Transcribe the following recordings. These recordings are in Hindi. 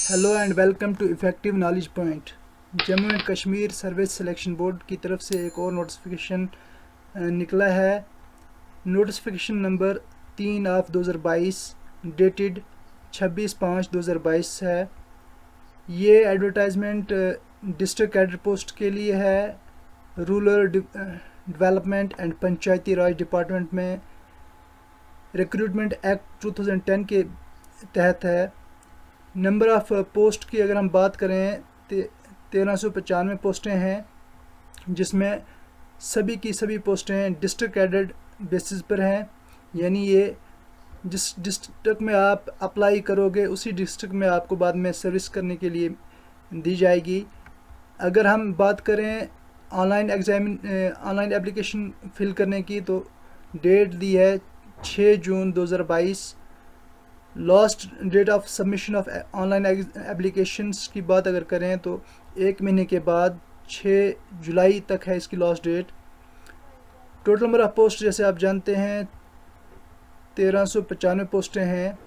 Hello and welcome to effective knowledge point. Jammu and Kashmir service selection board की तरफ से एक और नोटिफिकेशन निकला है। नोटिफिकेशन नंबर 3/2022 डेटेड 26/5/2022 है। ये एडवर्टाइजमेंट डिस्ट्रिक्ट कैडर पोस्ट के लिए है। Rural development and Panchayati Raj department में रिक्रूटमेंट एक्ट 2010 के तहत है। नंबर ऑफ़ पोस्ट की अगर हम बात करें 1395 पोस्टें हैं, जिसमें सभी की सभी पोस्टें डिस्ट्रिक्ट कैडर बेसिस पर हैं। यानी ये जिस डिस्ट्रिक्ट में आप अप्लाई करोगे उसी डिस्ट्रिक्ट में आपको बाद में सर्विस करने के लिए दी जाएगी। अगर हम बात करें ऑनलाइन एप्लीकेशन फिल करने की, तो डेट दी है 6 जून 2022। Last date of submission of online applications की बात अगर करें तो 1 महीने के बाद 6 जुलाई तक है इसकी last date. Total number of post जैसे आप जानते हैं 1395 पोस्टें हैं।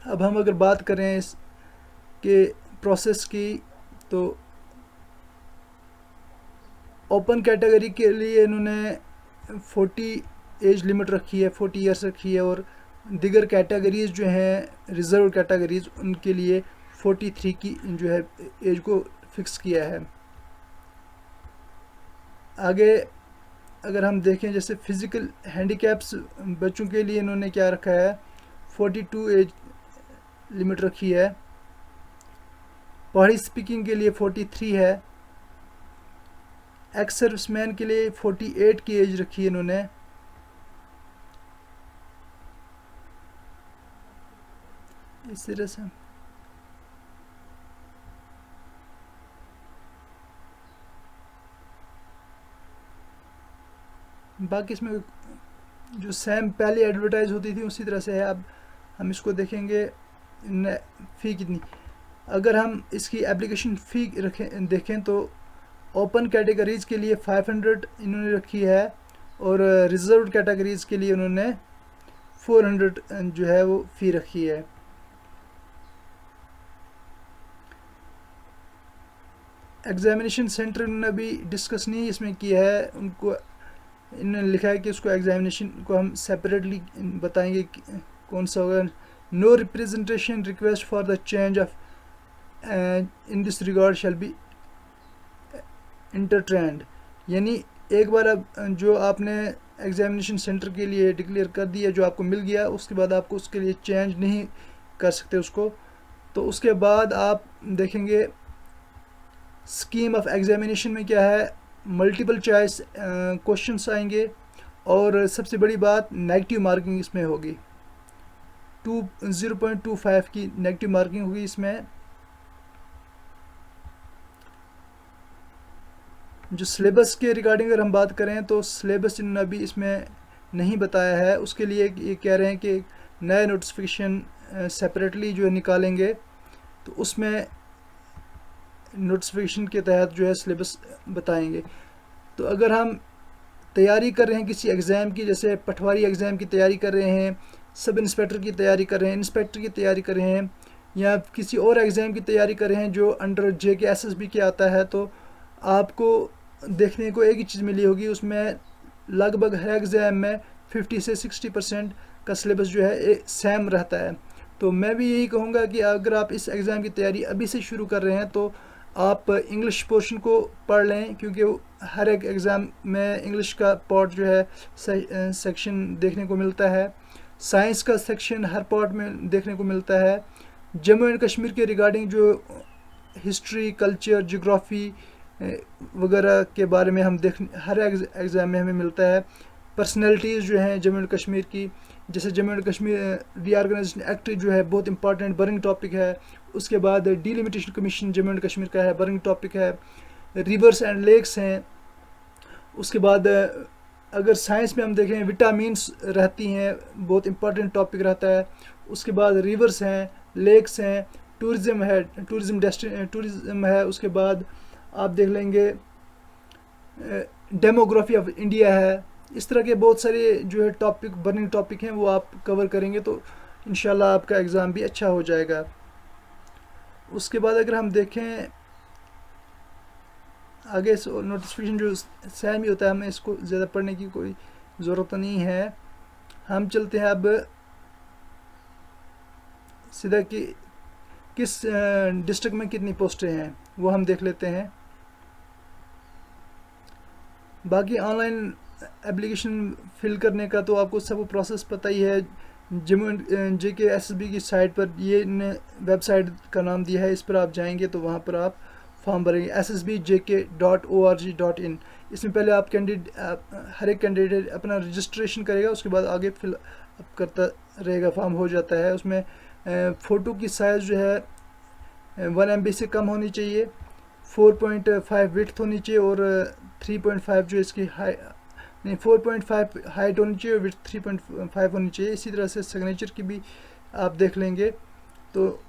अब हम अगर बात करें इसके प्रोसेस की, तो ओपन कैटेगरी के लिए इन्होंने 40 एज लिमिट रखी है, 40 ईयर्स रखी है, और दिगर कैटेगरीज़ जो हैं रिज़र्व कैटेगरीज़ उनके लिए 43 की जो है एज को फिक्स किया है। आगे अगर हम देखें, जैसे फिज़िकल हैंडीकैप्स बच्चों के लिए इन्होंने क्या रखा है, 42 एज लिमिट रखी है। पहाड़ी स्पीकिंग के लिए 43 है। एक्स सर्विसमैन के लिए 48 की एज रखी है इन्होंने। इस तरह से बाकी इसमें जो सेम पहले एडवर्टाइज होती थी उसी तरह से है। अब हम इसको देखेंगे फ़ी कितनी। अगर हम इसकी एप्लीकेशन फ़ी देखें तो ओपन कैटेगरीज़ के लिए 500 इन्होंने रखी है, और रिज़र्व कैटेगरीज़ के लिए उन्होंने 400 जो है वो फ़ी रखी है। एग्ज़ामिनेशन सेंटर इन्होंने अभी डिस्कस नहीं इसमें किया है। उनको इन्होंने लिखा है कि उसको एग्ज़ामिनेशन को हम सेपरेटली बताएंगे कौन सा होगा। No representation request for the change of in this regard shall be entertained. यानी एक बार अब जो आपने एग्ज़ामिनेशन सेंटर के लिए डिक्लेयर कर दिया, जो आपको मिल गया, उसके बाद आपको उसके लिए चेंज नहीं कर सकते उसको। तो उसके बाद आप देखेंगे स्कीम ऑफ एग्ज़ामिनेशन में क्या है, मल्टीपल चॉइस क्वेश्चंस आएंगे, और सबसे बड़ी बात नेगेटिव मार्किंग इसमें होगी। 0.25 की नेगेटिव मार्किंग होगी इसमें। जो सिलेबस के रिगार्डिंग अगर हम बात करें तो सिलेबस इन्होंने अभी इसमें नहीं बताया है। उसके लिए ये कह रहे हैं कि नया नोटिफिकेशन सेपरेटली जो है निकालेंगे, तो उसमें नोटिफिकेशन के तहत जो है सिलेबस बताएंगे। तो अगर हम तैयारी कर रहे हैं किसी एग्ज़ाम की, जैसे पटवारी एग्ज़ाम की तैयारी कर रहे हैं, सब इंस्पेक्टर की तैयारी कर रहे हैं, इंस्पेक्टर की तैयारी कर रहे हैं, या किसी और एग्ज़ाम की तैयारी कर रहे हैं जो अंडर JK SSB के आता है, तो आपको देखने को एक ही चीज़ मिली होगी। उसमें लगभग हर एग्ज़ाम में 50 से 60% का सिलेबस जो है सेम रहता है। तो मैं भी यही कहूँगा कि अगर आप इस एग्ज़ाम की तैयारी अभी से शुरू कर रहे हैं तो आप इंग्लिश पोर्शन को पढ़ लें, क्योंकि हर एक एग्ज़ाम में इंग्लिश का पार्ट जो है सेक्शन देखने को मिलता है। साइंस का सेक्शन हर पार्ट में देखने को मिलता है। जम्मू एंड कश्मीर के रिगार्डिंग जो हिस्ट्री, कल्चर, ज्योग्राफी वगैरह के बारे में हम हर एग्ज़ाम में हमें मिलता है। पर्सनैलिटीज़ जो हैं जम्मू एंड कश्मीर की, जैसे Jammu and Kashmir reorganisation act जो है बहुत इंपॉर्टेंट बर्निंग टॉपिक है। उसके बाद delimitation commission Jammu and Kashmir का है, बर्निंग टॉपिक है। रिवर्स एंड लेक्स हैं। उसके बाद अगर साइंस में हम देखें विटामिन्स रहती हैं, बहुत इंपॉर्टेंट टॉपिक रहता है। उसके बाद रिवर्स हैं, लेक्स हैं, टूरिज़म है, टूरिज़म है। उसके बाद आप देख लेंगे डेमोग्राफी ऑफ इंडिया है। इस तरह के बहुत सारे जो है टॉपिक बर्निंग टॉपिक हैं वो आप कवर करेंगे, तो इंशाल्लाह आपका एग्ज़ाम भी अच्छा हो जाएगा। उसके बाद अगर हम देखें आगे नोटिफिकेशन जो सेम ही होता है, हमें इसको ज़्यादा पढ़ने की कोई ज़रूरत नहीं है। हम चलते हैं अब सीधा कि किस डिस्ट्रिक्ट में कितनी पोस्टें हैं वो हम देख लेते हैं। बाकी ऑनलाइन एप्लीकेशन फिल करने का तो आपको सब प्रोसेस पता ही है। जम्मू JKSSB की साइट पर ये वेबसाइट का नाम दिया है, इस पर आप जाएंगे तो वहाँ पर आप फॉर्म भरेंगे ssbjk.org.in। इसमें पहले आप हर एक कैंडिडेट अपना रजिस्ट्रेशन करेगा, उसके बाद आगे फिल अप करता रहेगा, फॉर्म हो जाता है। उसमें फ़ोटो की साइज़ जो है 1 MB से कम होनी चाहिए, 4.5 विड्थ होनी चाहिए और 3.5 जो इसकी 4.5 हाइट होनी चाहिए और विड्थ 3.5 होनी चाहिए। इसी तरह से सिग्नेचर की भी आप देख लेंगे। तो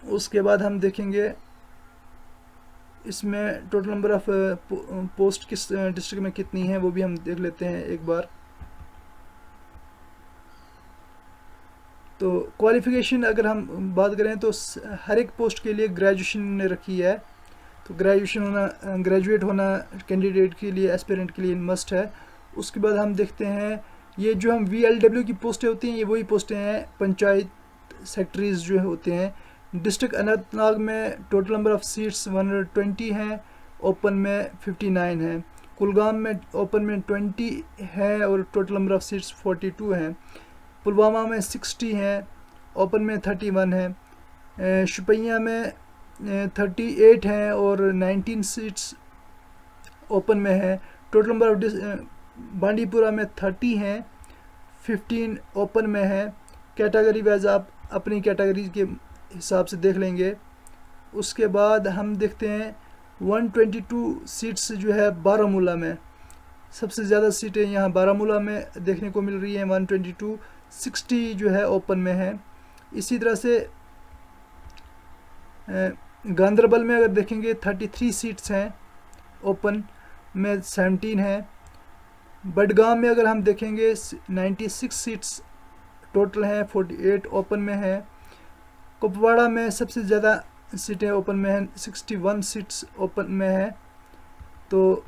उसके बाद हम देखेंगे इसमें टोटल नंबर ऑफ पोस्ट किस डिस्ट्रिक्ट में कितनी है, वो भी हम देख लेते हैं एक बार। तो क्वालिफ़िकेशन अगर हम बात करें तो हर एक पोस्ट के लिए ग्रेजुएशन ने रखी है, तो ग्रेजुएट होना कैंडिडेट के लिए, एस्पिरेंट के लिए मस्ट है। उसके बाद हम देखते हैं ये जो हम VLW की पोस्टें होती हैं, ये वही पोस्टें हैं पंचायत सेक्रेटरीज जो होते हैं। डिस्ट्रिक्ट अनंतनाग में टोटल नंबर ऑफ़ सीट्स 120 हैं, ओपन में 59 हैं। कुलगाम में ओपन में 20 है और टोटल नंबर ऑफ़ सीट्स 42 हैं। पुलवामा में 60 हैं, ओपन में 31 हैं। शुपिया में 38 हैं और 19 सीट्स ओपन में है। टोटल नंबर ऑफ बांडीपुरा में 30 हैं, 15 ओपन में है। कैटेगरी वाइज आप अपनी कैटेगरी के हिसाब से देख लेंगे। उसके बाद हम देखते हैं 122 सीट्स जो है बारामूला में, सबसे ज़्यादा सीटें यहाँ बारामूला में देखने को मिल रही हैं 122, 60 जो है ओपन में है। इसी तरह से गांदरबल में अगर देखेंगे 33 सीट्स हैं, ओपन में 17 हैं। बडगाम में अगर हम देखेंगे 96 सीट्स टोटल हैं, 48 ओपन में है। कुपवाड़ा में सबसे ज़्यादा सीटें ओपन में हैं, 61 सीट्स ओपन में है, तो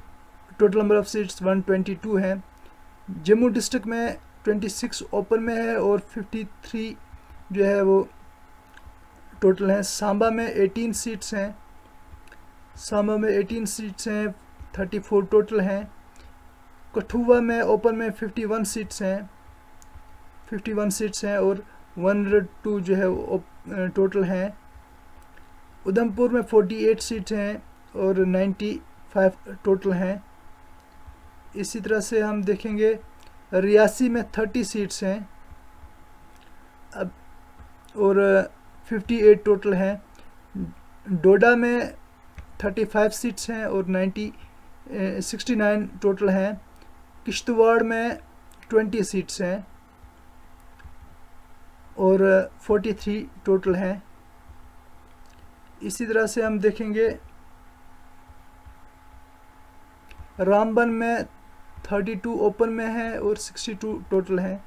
टोटल नंबर ऑफ़ सीट्स 122 हैं। जम्मू डिस्ट्रिक्ट में 26 ओपन में है और 53 जो है वो टोटल हैं। सांबा में 18 सीट्स हैं, 34 टोटल हैं। कठुआ में ओपन में 51 सीट्स हैं और 102 जो है वो टोटल हैं। उधमपुर में 48 सीट्स हैं और 95 टोटल हैं। इसी तरह से हम देखेंगे रियासी में 30 सीट्स हैं अब और 58 टोटल हैं। डोडा में 35 सीट्स हैं और 69 टोटल हैं। किश्तवाड़ में 20 सीट्स हैं और 43 टोटल हैं। इसी तरह से हम देखेंगे रामबन में 32 ओपन में है और 62 टोटल हैं।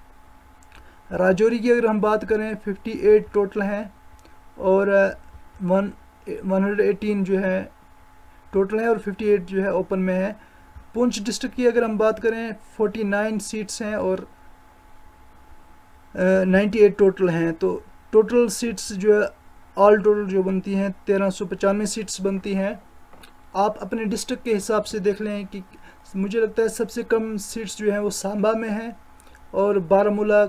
राजौरी की अगर हम बात करें 58 टोटल हैं और 118 जो है टोटल है और 58 जो है ओपन में है। पुंछ डिस्ट्रिक्ट की अगर हम बात करें 49 सीट्स हैं और 98 टोटल हैं। तो टोटल सीट्स जो है ऑल टोटल जो बनती हैं 1395 सीट्स बनती हैं। आप अपने डिस्ट्रिक्ट के हिसाब से देख लें कि मुझे लगता है सबसे कम सीट्स जो हैं वो सांबा में हैं और बारामूला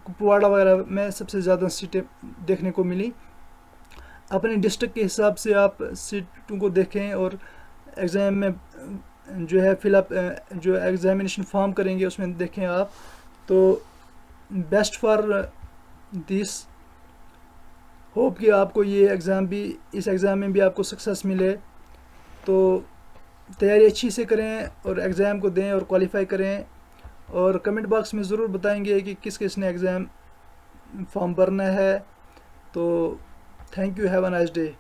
कुपवाड़ा वगैरह में सबसे ज़्यादा सीटें देखने को मिली। अपने डिस्ट्रिक्ट के हिसाब से आप सीटों को देखें और एग्ज़ाम में जो है फिलअप जो एग्ज़ामिनेशन फॉर्म करेंगे उसमें देखें आप। तो बेस्ट फॉर दिस, होप कि आपको ये एग्ज़ाम भी, इस एग्ज़ाम में भी आपको सक्सेस मिले। तो तैयारी अच्छी से करें और एग्ज़ाम को दें और क्वालिफाई करें। और कमेंट बॉक्स में ज़रूर बताएंगे कि किस किस ने एग्ज़ाम फॉर्म भरना है। तो thank you, have a nice day.